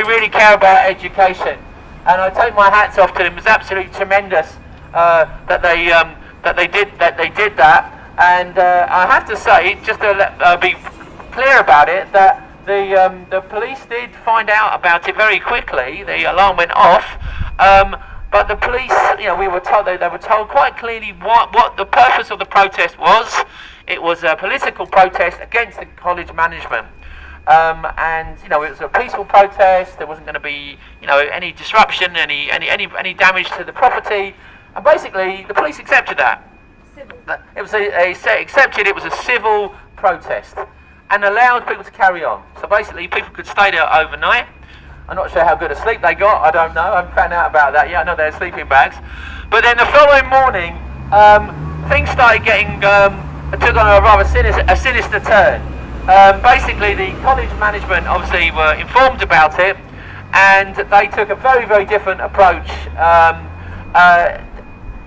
who really care about education. And I take my hats off to them. It was absolutely tremendous that they did that. And I have to say, just to be clear about it, that the police did find out about it very quickly. The alarm went off, but the police, they were told quite clearly what the purpose of the protest was. It was a political protest against the college management. And it was a peaceful protest. There wasn't going to be any disruption, any damage to the property, and basically the police accepted that. Civil. It was accepted. It was a civil protest and allowed people to carry on. So basically, people could stay there overnight. I'm not sure how good a sleep they got. I don't know. I haven't found out about that yet. I know they had sleeping bags. But then the following morning, things started getting took on a rather sinister turn. Basically, the college management obviously were informed about it, and they took a very, very different approach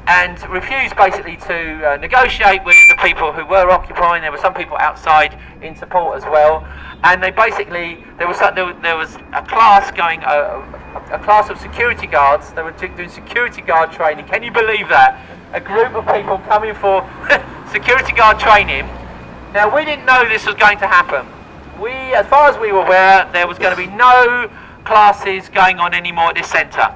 and refused basically to negotiate with the people who were occupying. There were some people outside in support as well, and they basically there was a class going a class of security guards. They were doing security guard training. Can you believe that? A group of people coming for security guard training. Now, we didn't know this was going to happen. As far as we were aware, there was going to be no classes going on anymore at this centre.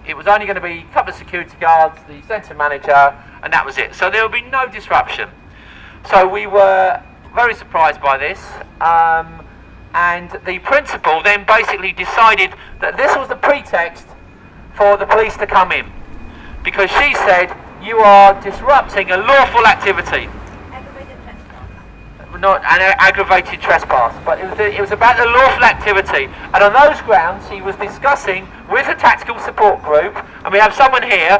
It was only going to be a couple of security guards, the centre manager, and that was it. So there would be no disruption. So we were very surprised by this. And the principal then basically decided that this was the pretext for the police to come in. Because she said, you are disrupting a lawful activity. Not an aggravated trespass, but it was about the lawful activity, and on those grounds he was discussing with a tactical support group, and we have someone here,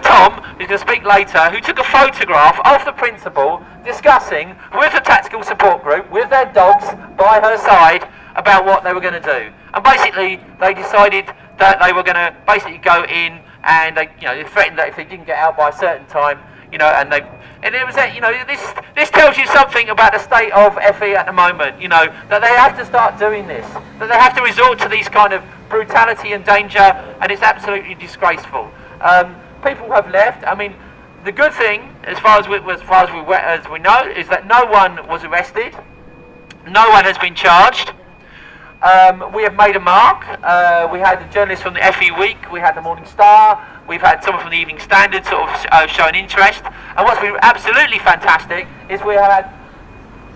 Tom, who's going to speak later, who took a photograph of the principal discussing with the tactical support group, with their dogs by her side, about what they were going to do. And basically they decided that they were going to basically go in, and they threatened that if they didn't get out by a certain time, and it was this tells you something about the state of FE at the moment, that they have to start doing this, that they have to resort to these kind of brutality and danger, and it's absolutely disgraceful. People have left. I mean, the good thing, as far as we know, is that no one was arrested, no one has been charged. We have made a mark. We had the journalists from the FE Week, we had the Morning Star, we've had someone from the Evening Standard sort of showing interest. And what's been absolutely fantastic is we have had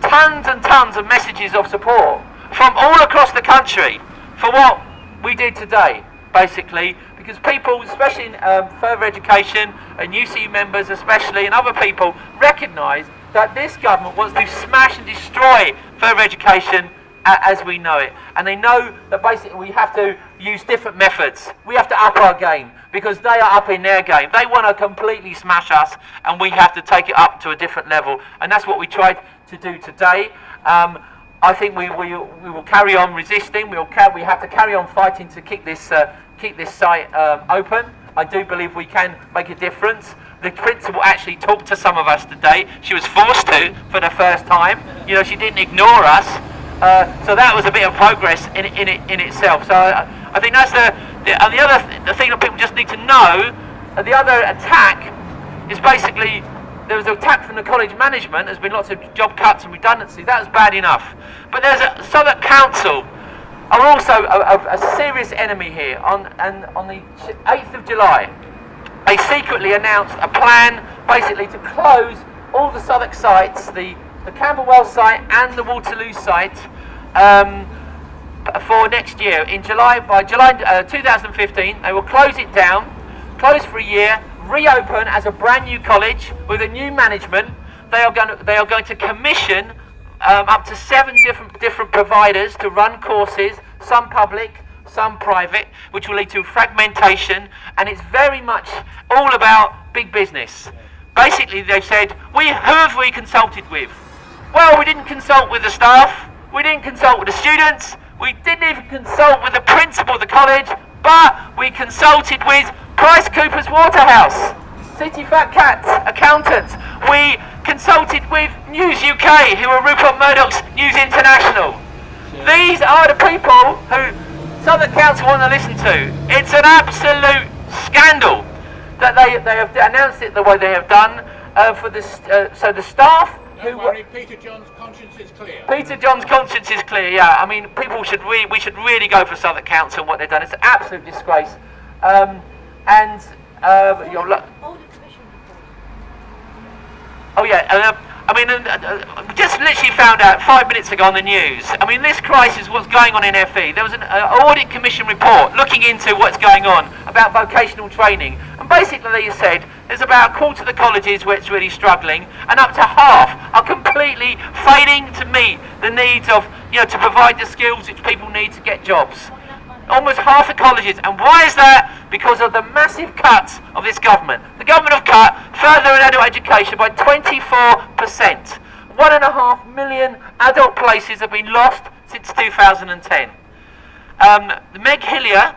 tons and tons of messages of support from all across the country for what we did today, basically, because people, especially in further education, and UCU members especially, and other people, recognise that this government wants to smash and destroy further education as we know it, and they know that basically we have to use different methods. We have to up our game because they are up in their game. They want to completely smash us, and we have to take it up to a different level, and that's what we tried to do today. I think we will carry on resisting. We have to carry on fighting to keep this site open. I do believe we can make a difference. The principal actually talked to some of us today. She was forced to for the first time. She didn't ignore us. So that was a bit of progress in itself. So I think that's the thing that people just need to know. The other attack is basically there was an attack from the college management. There's been lots of job cuts and redundancies. That was bad enough. But there's a Southwark Council are also a serious enemy here. On the 8th of July, they secretly announced a plan basically to close all the Southwark sites, the Camberwell site and the Waterloo site for next year. By July 2015, they will close it down, close for a year, reopen as a brand new college with a new management. They are going to commission up to 7 different providers to run courses, some public, some private, which will lead to fragmentation, and it's very much all about big business. Basically, they've said, who have we consulted with? Well, we didn't consult with the staff, we didn't consult with the students, we didn't even consult with the principal of the college, but we consulted with PriceCoopers Waterhouse, City Fat Cats, accountants. We consulted with News UK, who are Rupert Murdoch's News International. These are the people who Southwark Council want to listen to. It's an absolute scandal that they have announced it the way they have done for this. So the staff. Don't worry, Peter John's conscience is clear. Peter John's conscience is clear. Yeah, I mean, we should really go for Southwark Council and what they've done. It's an absolute disgrace. Oh yeah, I mean, just literally found out 5 minutes ago on the news. I mean, this crisis, what's going on in FE. There was an audit commission report looking into what's going on about vocational training, and basically they said there's about a quarter of the colleges where it's really struggling, and up to half are completely failing to meet the needs of, to provide the skills which people need to get jobs. Almost half the colleges. And why is that? Because of the massive cuts of this government. The government have cut further and adult education by 24%. 1.5 million adult places have been lost since 2010. Meg Hillier,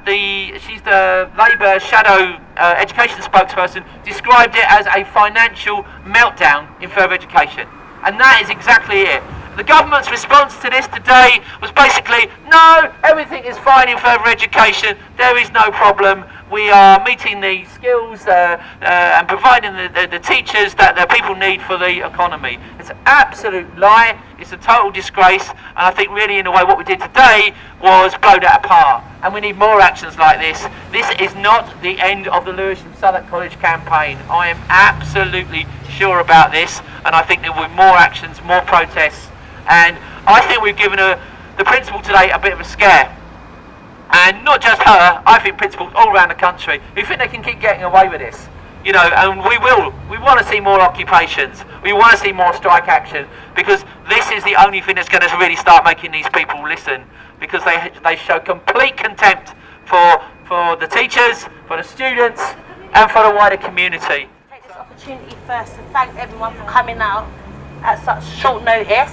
she's the Labour shadow education spokesperson, described it as a financial meltdown in further education. And that is exactly it. The government's response to this today was basically, no, everything is fine in further education, there is no problem, we are meeting the skills and providing the teachers that the people need for the economy. It's an absolute lie, it's a total disgrace, and I think really in a way what we did today was blow that apart. And we need more actions like this. This is not the end of the Lewisham Southwark College campaign. I am absolutely sure about this, and I think there will be more actions, more protests. And I think we've given the principal today a bit of a scare. And not just her, I think principals all around the country who think they can keep getting away with this. And we want to see more occupations. We want to see more strike action, because this is the only thing that's going to really start making these people listen, because they show complete contempt for the teachers, for the students, and for the wider community. Take this opportunity first to thank everyone for coming out at such short notice.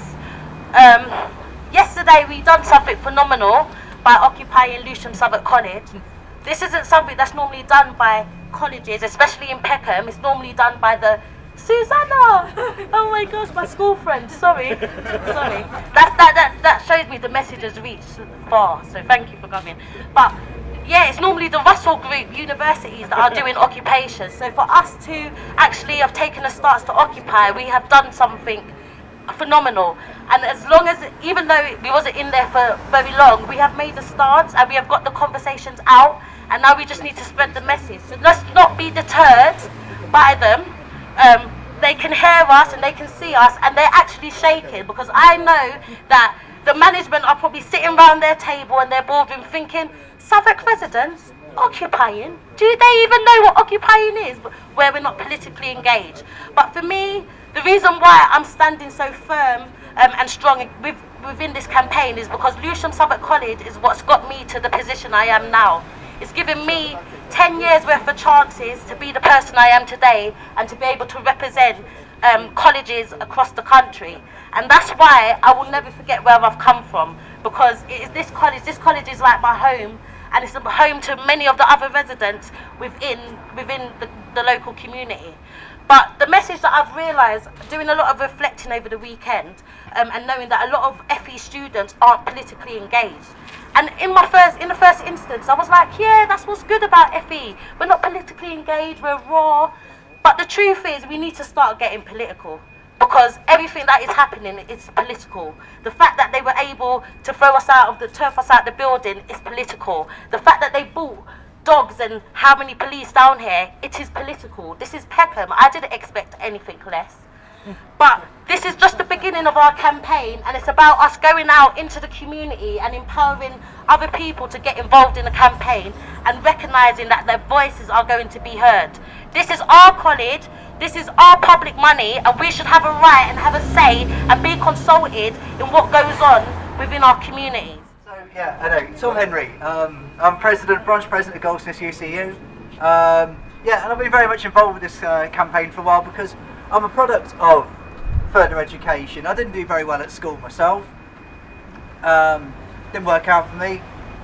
Yesterday we done something phenomenal by occupying Lewisham Southwark College. This isn't something that's normally done by colleges, especially in Peckham. It's normally done by the Susanna. Oh my gosh, my school friend. Sorry. That shows me the message has reached far. So thank you for coming. But yeah, it's normally the Russell Group universities that are doing occupations. So for us to actually have taken a stance to occupy, we have done something phenomenal. And as long as, even though we wasn't in there for very long, we have made a stance and we have got the conversations out, and now we just need to spread the message. So let's not be deterred by them. They can hear us and they can see us, and they're actually shaking, because I know that the management are probably sitting around their table and their boardroom thinking, Southwark residents occupying? Do they even know what occupying is? Where we're not politically engaged. But for me, the reason why I'm standing so firm and strong within this campaign is because Lewisham Southwark College is what's got me to the position I am now. It's given me 10 years worth of chances to be the person I am today and to be able to represent colleges across the country. And that's why I will never forget where I've come from, because it is this college is like my home, and it's a home to many of the other residents within the local community. But the message that I've realised, doing a lot of reflecting over the weekend, and knowing that a lot of FE students aren't politically engaged. And in the first instance, I was like, yeah, that's what's good about FE. We're not politically engaged, we're raw. But the truth is, we need to start getting political, because everything that is happening is political. The fact that they were able to turf us out the building is political. The fact that they bought dogs and how many police down here, it is political. This is Peckham. I didn't expect anything less. But this is just the beginning of our campaign, and it's about us going out into the community and empowering other people to get involved in the campaign and recognising that their voices are going to be heard. This is our college, this is our public money, and we should have a right and have a say and be consulted in what goes on within our communities. So yeah, I know, Tom Henry, I'm branch president of Goldsmiths UCU. Yeah, and I've been very much involved with this campaign for a while, because I'm a product of further education. I didn't do very well at school myself. Didn't work out for me.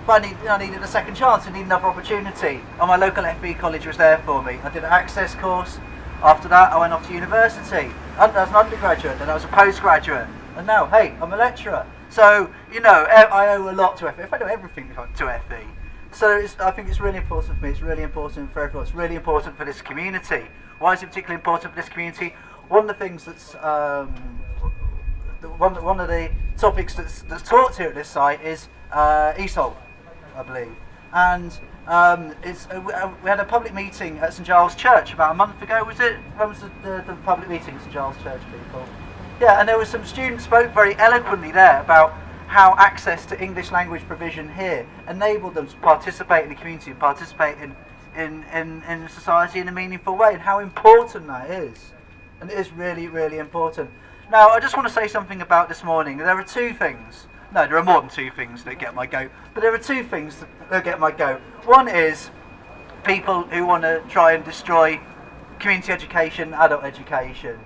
But I needed a second chance. I needed another opportunity. And my local FE college was there for me. I did an access course. After that, I went off to university. As an undergraduate, then I was a postgraduate. And now, hey, I'm a lecturer. So, you know, I owe a lot to FE. If I know everything to FE. So I think it's really important for me. It's really important for everyone. It's really important for this community. Why is it particularly important for this community? One of the things that's one of the topics that's taught here at this site is ESOL, I believe. And we had a public meeting at St Giles Church about a month ago, was it? When was the public meeting at St Giles Church, people? Yeah, and there were some students spoke very eloquently there about how access to English language provision here enabled them to participate in the community and participate in society in a meaningful way, and how important that is. And it is really, really important. Now, I just want to say something about this morning. There are two things. No, there are more than two things that get my goat, but there are two things that get my goat. One is people who want to try and destroy community education, adult education.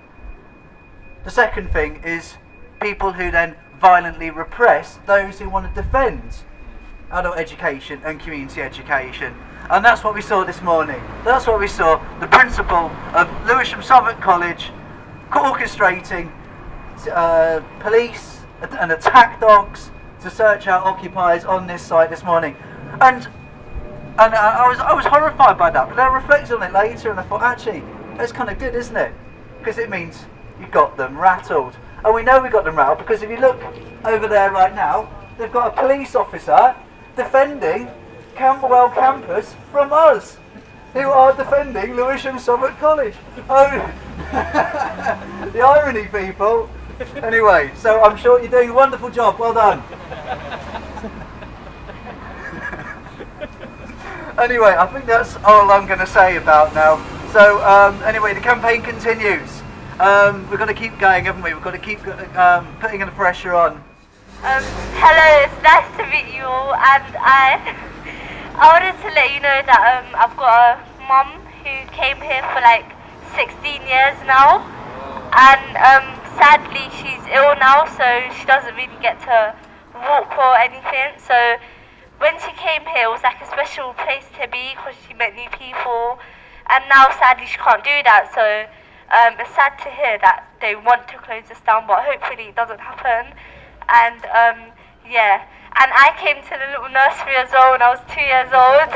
The second thing is people who then violently repress those who want to defend adult education and community education. And that's what we saw this morning. That's what we saw. The principal of Lewisham Southwark College orchestrating police and attack dogs to search out occupiers on this site this morning. And I was horrified by that, but I reflected on it later and I thought, actually, that's kind of good, isn't it? Because it means you got them rattled. And we know we got them rattled because if you look over there right now, they've got a police officer defending Camberwell campus from us, who are defending Lewisham Southwark College. Oh, the irony, people. Anyway, so I'm sure you're doing a wonderful job. Well done. Anyway, I think that's all I'm going to say about now. So anyway, the campaign continues. We've got to keep going, haven't we? We've got to keep putting the pressure on. Hello, it's nice to meet you all, and I wanted to let you know that I've got a mum who came here for like 16 years now, and sadly she's ill now, so she doesn't really get to walk or anything. So when she came here, it was like a special place to be because she met new people, and now sadly she can't do that. So it's sad to hear that they want to close this down, but hopefully it doesn't happen. And yeah, and I came to the little nursery as well when I was 2 years old.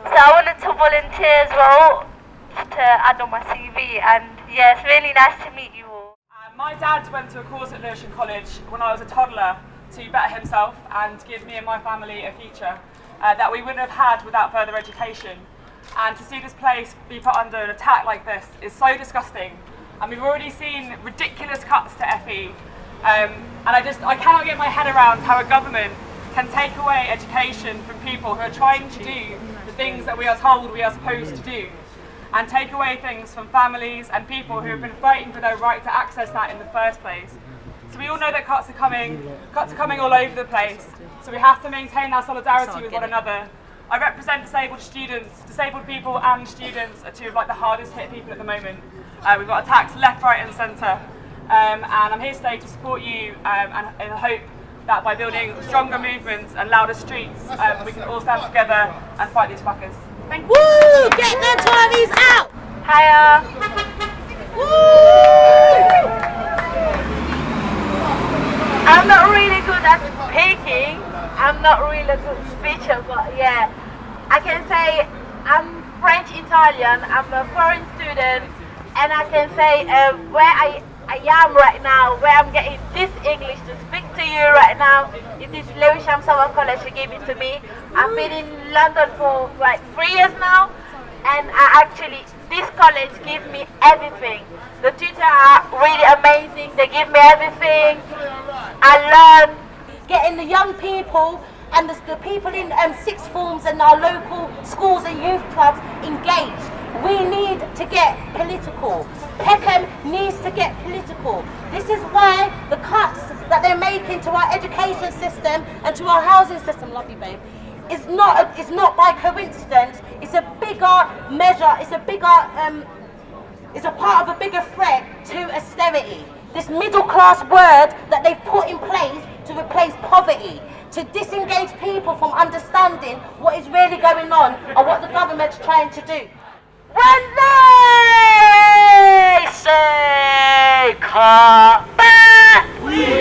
So I wanted to volunteer as well to add on my CV, and yeah, it's really nice to meet you all. My dad went to a course at Lewisham College when I was a toddler to better himself and give me and my family a future that we wouldn't have had without further education. And to see this place be put under an attack like this is so disgusting. And we've already seen ridiculous cuts to FE. And I cannot get my head around how a government can take away education from people who are trying to do the things that we are told we are supposed to do, and take away things from families and people who have been fighting for their right to access that in the first place. So we all know that cuts are coming all over the place, so we have to maintain our solidarity with one another. I represent disabled students. Disabled people and students are two of like the hardest hit people at the moment. We've got attacks left, right and centre. And I'm here today to support you and in the hope that by building stronger movements and louder streets, we can all stand together and fight these fuckers. Thank you. Woo! Get the Tories out! Hiya. Woo! I'm not really good at speaking. I'm not really a good speaker, but yeah, I can say I'm French Italian. I'm a foreign student, and I can say where I am right now, where I'm getting this English to speak to you right now, it is Lewisham Southwark College who gave it to me. I've been in London for like 3 years now, and this college gives me everything. The tutors are really amazing, they give me everything. I learn. Getting the young people and the people in sixth forms and our local schools and youth clubs engaged. We need to get political. Peckham needs to get political. This is why the cuts that they're making to our education system and to our housing system, love you babe, is not by coincidence. It's a bigger measure, it's a part of a bigger threat to austerity. This middle class word that they've put in place to replace poverty, to disengage people from understanding what is really going on and what the government's trying to do. When they say cut back. We